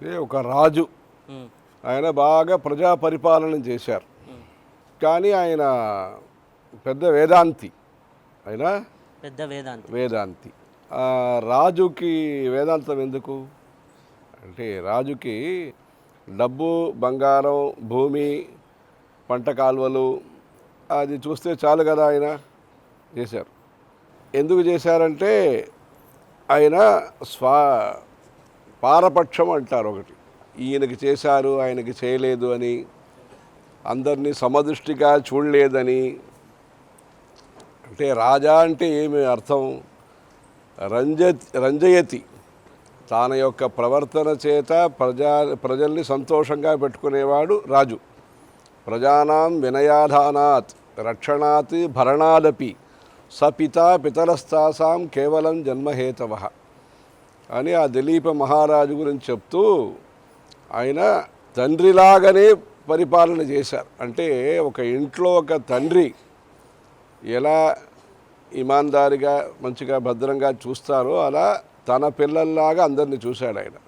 అంటే ఒక రాజు ఆయన బాగా ప్రజా పరిపాలన చేశారు. కానీ ఆయన పెద్ద వేదాంతి. ఆయన పెద్ద వేదాంతి. వేదాంతి. రాజుకి వేదాంతం ఎందుకు అంటే రాజుకి డబ్బు, బంగారం, భూమి, పంట కాలువలు అది చూస్తే చాలు కదా. ఆయన చేశారు. ఎందుకు చేశారంటే ఆయన పారపక్షం అంటారు ఒకటి, ఈయనకి చేశారు ఆయనకి చేయలేదు అని, అందరినీ సమదృష్టిగా చూడలేదని. అంటే రాజా అంటే ఏమి అర్థం? రంజయతి, తన యొక్క ప్రవర్తన చేత ప్రజల్ని సంతోషంగా పెట్టుకునేవాడు రాజు. ప్రజానాం వినయాధానాత్ రక్షణాత్ భరణాదపి సపిత పితరస్తాసాం కేవలం జన్మహేతవ అని ఆ దిలీప మహారాజు గురించి చెప్తూ ఆయన తండ్రిలాగానే పరిపాలన చేశారు. అంటే ఒక ఇంట్లో ఒక తండ్రి ఎలా ఇమాందారిగా మంచిగా భద్రంగా చూస్తారో అలా తన పిల్లల్లాగా అందరినీ చూశాడు ఆయన.